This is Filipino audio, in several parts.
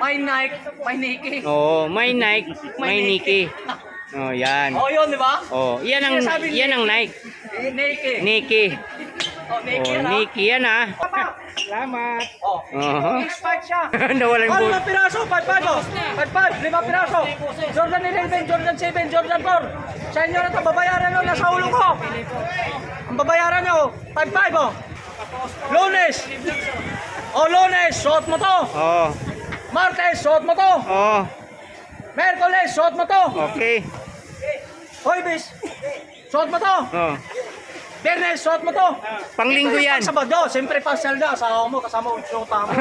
May Nike, may Nike. Oo, may Nike, may Nike. Oh, yan. Oh, yun, di ba? Oh, yan ang Nike. Nike. Nike. Oh, Nike Oh, yan, Nike yan ah. Salamat. Oh. Oh. Spike siya. Nawalang Oh, boot. 5 piraso, 5-5 oh. 5-5, 5 piraso. Jordan 11, Jordan 7, Jordan 4. Sa inyo na ito, babayaran nyo, nasa ulo ko. Ang babayaran nyo, 5-5 oh. Lunes. Oh, Lunes, suot mo to. Oh. Martes, suot mo to. Oh. Merkules, suot mo to. Okay. Hoybes, suot mo to. Oh. Biyernes, suot mo to. Panglinggo yan. Sabado, siyempre pasyal na. Asawa mo, kasama mo, shota mo.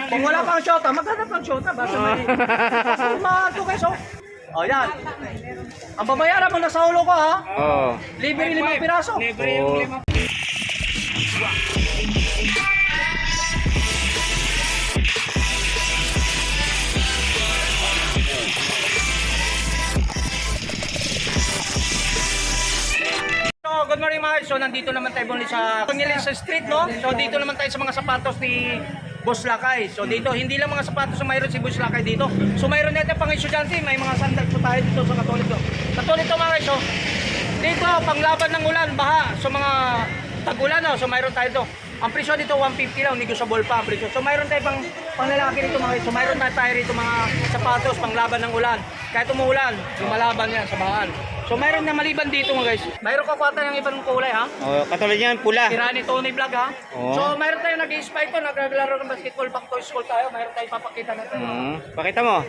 Kung wala pang shota, maghanap pang shota. Basta may... Mahal to keso. O yan. Ang babayaran mo na sa ulo ko ha. Oh. Libre 5 piraso. Oh. So, good morning mga guys. So, nandito naman tayo muli sa Pangilis Street, no? So, dito naman tayo sa mga sapatos ni Boss Lakay. So, dito, hindi lang mga sapatos na mayroon si Boss Lakay dito. So, mayroon natin pang estudyante. May mga sandals po tayo dito sa Katolito. Katolito mga guys, so, dito, panglaban ng ulan, baha. So, mga tag-ulan, no? So, mayroon tayo dito. Ang presyo dito, 150 lang. Negotiable pa ang presyo. So, mayroon tayo pang lalaki dito mga guys. So, mayroon tayo rito mga sapatos, panglaban ng ulan. Kahit umuulan, lumalaban yan sa bahaan. So mayroon na maliban dito mga guys. Mayroon ka kwata ng ibang kulay ha. Oh, katulad yan, pula. Tira ni Tony Vlog ha. Oh. So mayroon tayong nag-i-spike to, naglaro ng basketball back to school tayo. Mayroon tayong papakita natin. Pakita mo.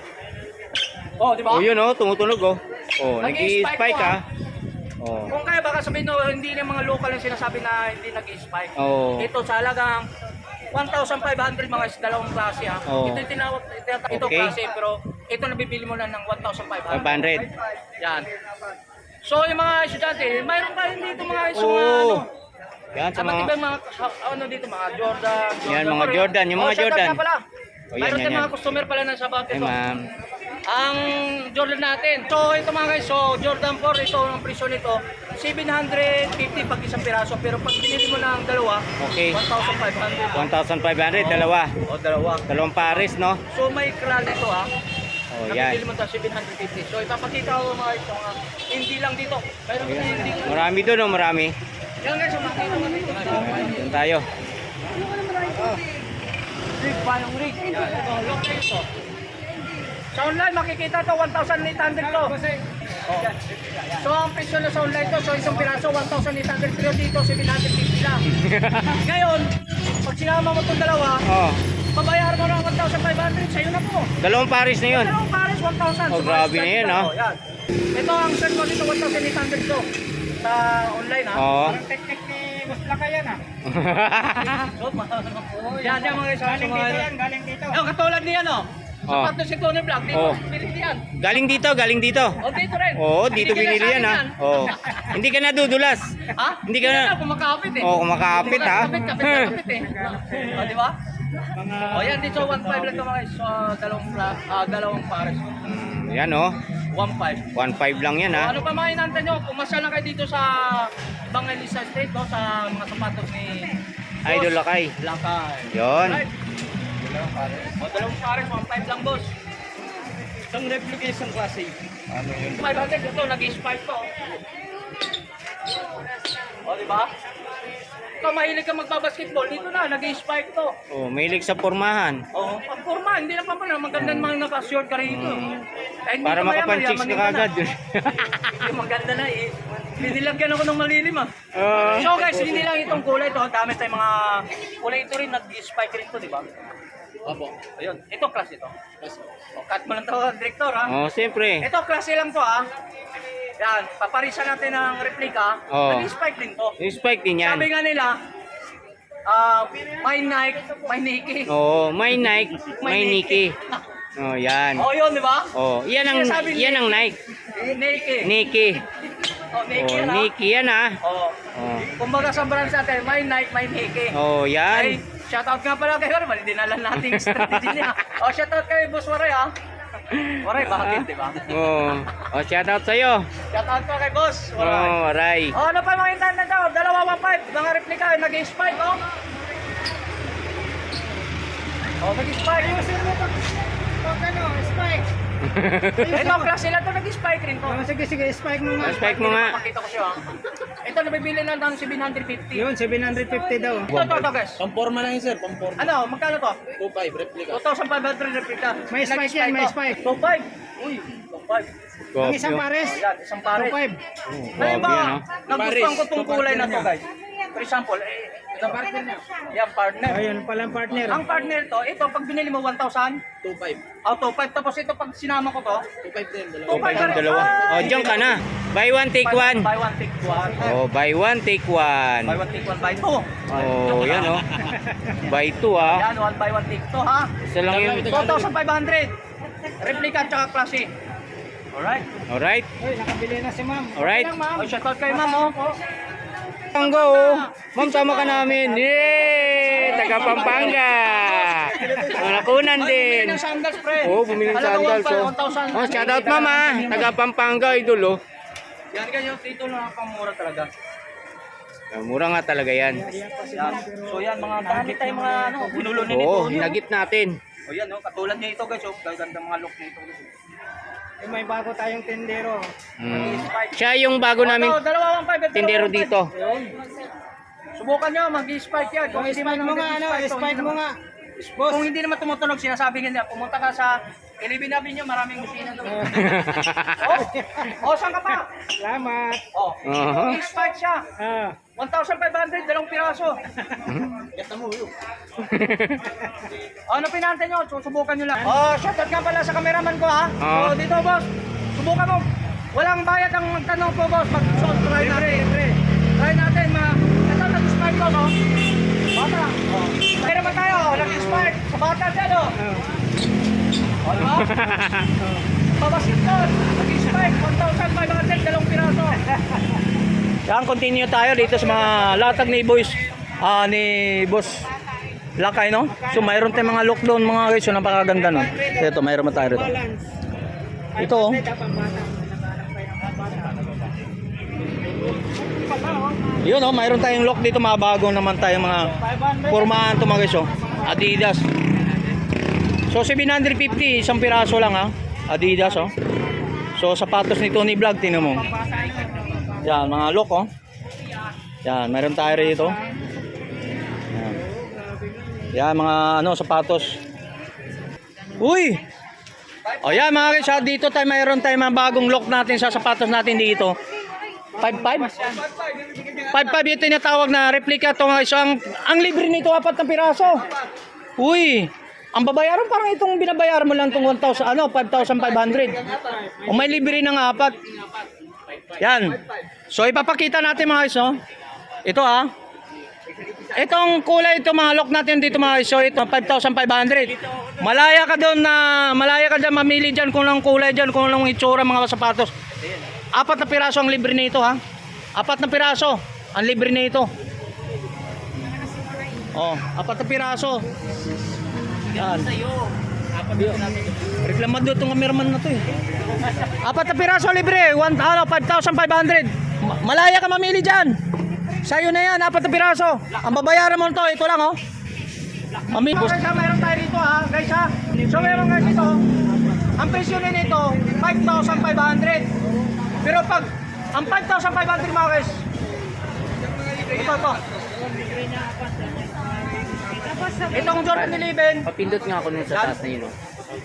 Oh, di ba? Oh, yun oh, tumutunog oh. Oh, Nag-i-spike nag-i-spike to, ah. Oh. Kung kaya baka sabihin no, hindi na mga local yung sinasabi na hindi nag-i-spike. Oh. Ito sa halagang 1,500 mga dalawang klase ha. Oh. Ito yung tinawag, ito Okay. klase pero ito nabibili mo na ng 1,500. 500. Yan. So yung mga estudyante, mayroon pa rin dito mga Oh. ano. Yan sa Dapat mga... iba mga ano dito mga Jordan. Yan, mga Jordan, yung mga shout out Jordan. nga pala. Oh, yan, Mayroon yan, tayong yan. mga customer pala ng sabat Ay, ito. ma'am. Ang Jordan natin. So ito mga guys, so Jordan 4 ito ang presyo nito 750 pag isang piraso pero pag binili mo ng dalawa, Okay. 1,500. 1,500, dalawa. O dalawa. Dalawang pares, no? So may kral nito ha. Oh, yan. Nabibili mo ito 750. So ipapakita ko mga ito mga hindi lang dito. Mayroon Ayan. hindi. Marami doon, oh, marami. Yan guys, makita mo dito. Doon tayo. Rig pa yung rig. Ito, lock na ito. Sa online makikita to 1,800 to. Oh. So ang presyo na sa online to, so isang piraso 1,800 pero dito 750 lang. Ngayon, pag sinama mo itong dalawa, Oh, babayaran mo ng 1,500, sa'yo na po. dalawang pares na yun. Dalawang pares, 1,000. Oh, grabe na yan, ha? Yan. Ito ang shirt ko dito, 1,800 to. Sa online, ha? Oo. Parang technique ni Boss Laka yan, ha? So, yan, yan mga isa. Galing dito yan, galing dito. Katulad niyan, oh. Oh. Sapatos si Tony Vlog, dito, Oh. binili yan. Galing dito, galing dito. O, dito rin. Oo, dito Hindi binili yan, ha? Oh. Hindi ka nadudulas. Ha? Hindi ka na- kumakapit eh. Oo, kumakapit, ha? Kapit eh. O, di ba? O, yan dito, 1.5 lang ito mga guys. So, dalawang pares. Yan, oh. 1.5. 1.5 lang yan, ha? Ano pa mga inanta nyo? Pumasya na kayo dito sa Bangalisa Street, no? Sa mga sapatos ni Idol Lakay. Lakay. Yun. Right. Dalawang pares, 1.5 lang, boss. Isang replica, isang klase. Ano yun? 500 ito, nag-spike to. O, di ba? Ikaw mahilig ka magbabasketball, dito na, nag-spike to. Oh, mahilig sa pormahan. Oo, pag forma, hindi na pa pala, magandang mga naka-short ka rito. Kahit hindi Para ka mayaman, makapanchicks yaman na ka na. kagad. Yung maganda na eh. Binilagyan ako ng malilim ah. Oh. So guys, hindi lang itong kulay ito. Dami tayong mga kulay ito rin. Nag-spike rin ito, di ba? Opo. Ayun. Ito class ito. O, cut mo lang ito, director ha. Oh, siyempre. Ito klase lang to ha. Yan. Paparisan natin ng replica. Oh. Nag-spike din to. Yung spike din yan. Sabi nga nila, may Nike, may Nike. Oo, may Nike, may Nike. Oh, yan. Oh, yun, di ba? Oh, yan ang Nike. Nike. Nike. Oh, Nike Oh, yan ha. Nike yan, ha? Oh. Oh. Kumbaga sa brands natin, may Nike, may Nike. Oh, Ay, yan. shoutout nga pala kay Waray. Dinala natin yung strategy niya. Oh, shoutout kay Boss Waray ha. Waray, bakit, di ba? Oh. Oh, shout out sa'yo. Shoutout pa kay Boss Waray. Oh, aray. Oh, ano pa mga intan na daw? 215, mga replika, nag-spike, oh. Oh, nag-spike. Ayusin mo pag ano, spike. Ito, class sila to nag-spike rin to. Sige, spike mo nga. Spike mo nga. Pakita ko siya. Ito, nabibili na ng 750. Yun, 750 daw. Ito, guys. Pamporma lang yun sir, pamporma. Ano, magkano to? 2.5 replica. 2,500 replica. May spike yan, may spike. 2,500. Uy, 2,500. Ang isang pares. Oh, yan, isang pare. 2.5. Halimbawa, yan, nagustuhan ko itong kulay na to, guys. For example, Ito partner niya. yan, partner. Ayun palang partner. Ang partner to, ito, pag binili mo 1,000, 2.5. auto 5. Tapos ito, pag sinama ko to, 2.5 din, dalawa. 2,500 na rin. Dalawa. Oh, diyan ka na. Buy one, take one. Buy one, take one. Oh, buy one, take one. Buy one, take one, buy two. Oh, yan oh. Buy two ah. Yan, one buy one, take two, ha? Isa lang yun. 2,500. Replica at saka klase. Alright. Alright. Uy, nakabili na si ma'am. Alright. Okay lang, ma'am. Oh, shoutout kay ma'am, oh. Pampanga oh. Ma'am, sama ka namin. Yay! Taga Pampanga. Nakunan din. Bumili ng sandals, pre. Oh, bumili ng sandals oh. 1,000. Oh, shout out mama. Taga Pampanga idol oh. Yan ganyan, dito lang ang mura talaga. Mura nga talaga yan. Yan. So yan, mga dami tayong mga ano, pinulo nito. Oo, hinagit natin. O yan, oh, katulad nito guys, oh. Gaganda mga look nito. Eh, may bago tayong tendero. Siya yung bago namin Ito, 2,500. tindero dito. Subukan nyo, mag-spike yan. Kung hindi Spike mo nga, ano, spike mo nga. Kung hindi naman tumutunog, sinasabi niya, pumunta ka sa Ilibinabi niyo, maraming busina doon. Oh, saan ka pa? Salamat. Oh, Uh-huh. spike siya. Ah. 1,500, dalawang piraso. Ano pinantay nyo? Susubukan nyo lang. Oh, shoutout nga pala sa cameraman ko, ha. Ah. So, dito, boss. Subukan mo. Walang bayad ang magtanong po, boss. Try natin. Try natin, ito, nag-spike ko, no? Bata. Oh. Kaya naman tayo, nag-spike. Sa bata siya, no? Oh, diba? Pabasit doon. Nag-spike. 1,500, dalawang piraso. Yan, continue tayo dito sa mga latag ni boys, ni Boss Lakay, no? So mayroon tayong mga look doon mga guys, so napakaganda no. Ito, mayroon tayo rito. Ito oh. Yun oh, mayroon tayong look dito, mga bago naman tayong mga pormahan to mga guys, oh. Adidas. So 750, isang piraso lang ha. Adidas oh. So sapatos ni Tony Vlog, tingnan mo. Yan, mga look oh. Yan, mayroon tayo rito. Yan. Yan, mga ano, sapatos. Uy! O yan mga guys, dito tayo mayroon tayo mga bagong look natin sa sapatos natin dito. 5.5? 5.5 yung tinatawag na replica to mga guys. So, ang libre nito, 4 na piraso. Uy! Ang babayaran parang itong binabayaran mo lang itong 1,000, ano, 5,500. O may libre ng 4. Yan. So ipapakita natin mga guys, no? Ito ah. Itong kulay, ito mga look natin dito mga guys. So ito 5,500. Malaya ka doon mamili diyan kung anong kulay diyan, kung anong itsura mga sapatos. 4 na piraso ang libre nito ha. 4 na piraso ang libre nito. Oh, 4 na piraso. Yan. Reklamado itong cameraman na to eh. 4 na piraso libre, 5,500. Malaya ka mamili dyan. Sa'yo na yan, 4 na piraso. Ang babayaran mo to, ito lang oh. Mamili. Guys, mayroon tayo dito ha, guys ha. So mayroon guys ito, ang presyo nito 5,500. Pero pag ang 5,500 mga guys, ito. Itong Jordan 11. Papindot nga ako nun sa taas na yun. Oh.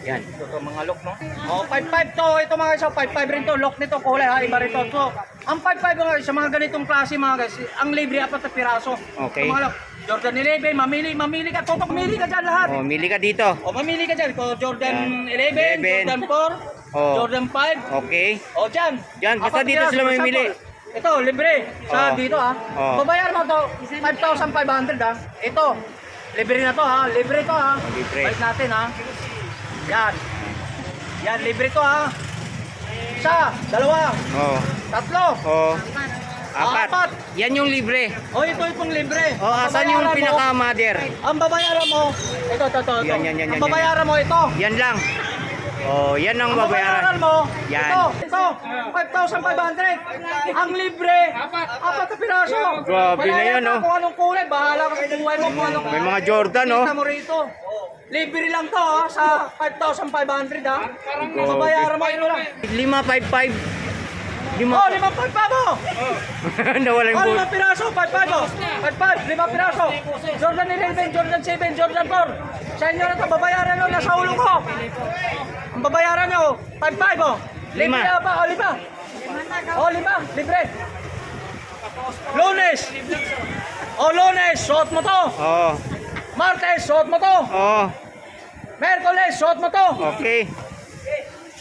Yan. Ito mga lock no. Oh, 5.5 to. Ito mga guys, 5.5 rin to. Lock nito kulay ha, iba rito. So, ang 5.5 mga guys, sa mga ganitong klase mga guys, ang libre 4 na piraso. Okay. Ito mga lock. Jordan 11, mamili ka. Tutok, mamili ka dyan lahat. Oh, mili ka dito. O, mamili ka dyan. Kung Jordan 11, 11. Jordan 4, Oh. Jordan 5. Okay. O, dyan. Dyan, basta 4 dito piraso, sila mamimili. sample. Ito, libre. Sa Oh. dito ha. Oh. Babayar mo to, 5,500 ha. Ito, libre na to ha. Libre to ha. Libre. Balik natin ha. Yan. Yan, libre to ha. Isa, dalawa, Oh. tatlo. Oh. Apat. 4. Yan yung libre. O, ito yung libre. Oh, asan yung Babayaran mo, pinaka-mother? Ang babayaran mo, ito. Yan. Ang babayaran mo ito. Yan lang. Oh, yan ang babayaran. mo, Yan. ito, 5,500. Ang libre, 4 na piraso. Grabe na yan, oh. Kung anong kulay, bahala ka sa buhay mo kung anong May mga Jordan, oh. kita mo rito. Libre lang to ha, sa 5,500 ha. Babayaran mo ito lang. 555. Oh, 5 pa mo. Nawala yung Oh, boot. 5 piraso, 5 mo. 5, 5 piraso. Jordan 11, Jordan 7, Jordan 4. Sa inyo na ito, babayaran nyo, nasa ulo ko. Ang babayaran nyo, 5 oh. Libre Lima. na ba? O, 5. O, 5, libre. Lunes. O, Lunes, suot mo to. Oh, Martes, suot mo to. oh. Merkules, suot mo to. Okay.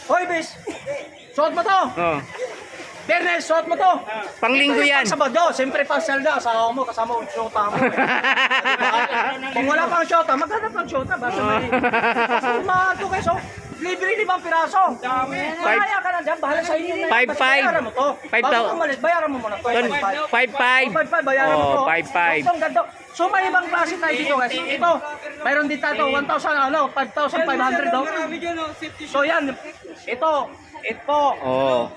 Hoybis, suot mo to. Oh. Biyernes, suot mo to. Panglinggo yan. Sabado, siyempre pasal na. Asawa mo, kasama mo, syota mo. Kung wala pang syota, maghanap ng syota. Basta may... Kumahan to kayo, so, libre 5 piraso. Kaya ka na dyan, bahala sa inyo na yan. 5-5. Basta bayaran mo to. 5,000. Bago umalis, bayaran mo muna to. 5-5. 5-5, bayaran mo to. Oh, 5-5. Ang ganda. So may ibang klase tayo dito guys. Ito, mayroon dito ito, 5,500 daw. So yan, ito. Oh.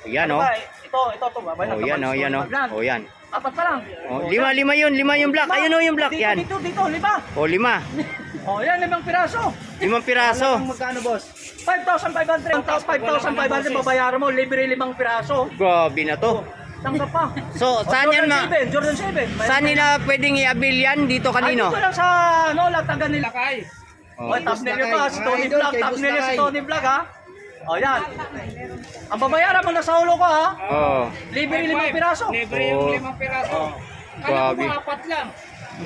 Yan, oh. Ito to ba? Oh, yan, oh, yan, oh. Oh, yan. Apat pa lang. Oh, lima yun yung black. Ayun, oh, yung black. Dito, Yan. Dito, 5. Oh, 5. Oh, yan, 5 piraso. 5 piraso. Magkano, boss? 5,500. Tapos 5,500 babayaran mo, libre 5 piraso. Grabe na to. Tanggap pa. So, saan yan Jordan 7. Saan nila pwedeng i-avail yan? Dito kanino? Dito lang sa, latagan nila. Oh. Oh, thumbnail nyo to ha, si Tony Vlog. Thumbnail nyo si Tony Vlog ha. O yan. Ang babayaran mo na sa ulo ko ha. Oh. Libre 5 piraso. Libre yung Oh. 5 piraso. Grabe. Kala ko 4 lang.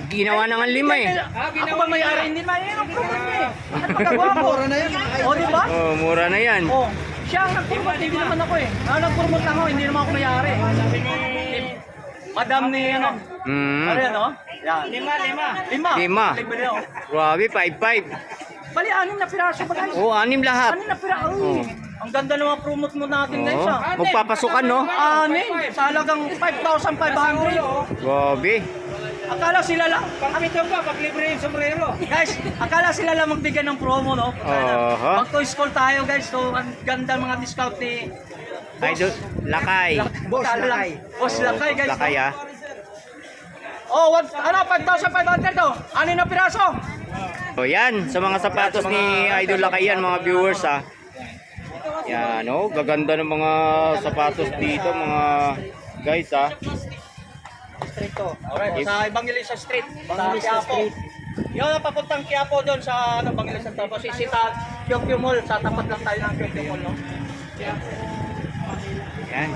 Ginawa na nga 5 eh. Ako ba may-ari? Hindi mahirap ko eh. Ano magagawa mo? Mura na yan. O di ba? Oh, mura na yan. O. Siya ang nag-promote, hindi naman ako eh. Nag-promote lang ako, hindi naman ako may-ari. Madam ni ano. Ano yan o? Yan. 5. 5. Libre o. Grabe, 5-5. Bali, 6 na piraso ba guys? Oh, 6 lahat. 6 na piraso. Uy. Ang ganda naman promote mo natin guys Oh. ha. Magpapasukan, no? 6 sa halagang 5,500. Grabe. Akala sila lang. Pakito pa, pag libre yung sombrero. Guys, akala sila lang magbigay ng promo, no? Aha. Mag toy school tayo, guys. So, ang ganda mga discount ni Idol, Lakay. Boss Lakay. Boss Lakay, guys. Lakay, ah. Oh, 5,500 to. 6 na piraso. So, yan. Sa mga sapatos ni Idol Lakay yan, mga viewers, ah. Yan, oh. Gaganda ng mga sapatos dito, mga guys, ah. Alright, sa Evangelista Street. Sa Quiapo. Yun ang papuntang Quiapo doon sa Evangelista. Tapos isita Kyokyo Mall. Sa tapat lang tayo ng Kyokyo Mall, no? Yan.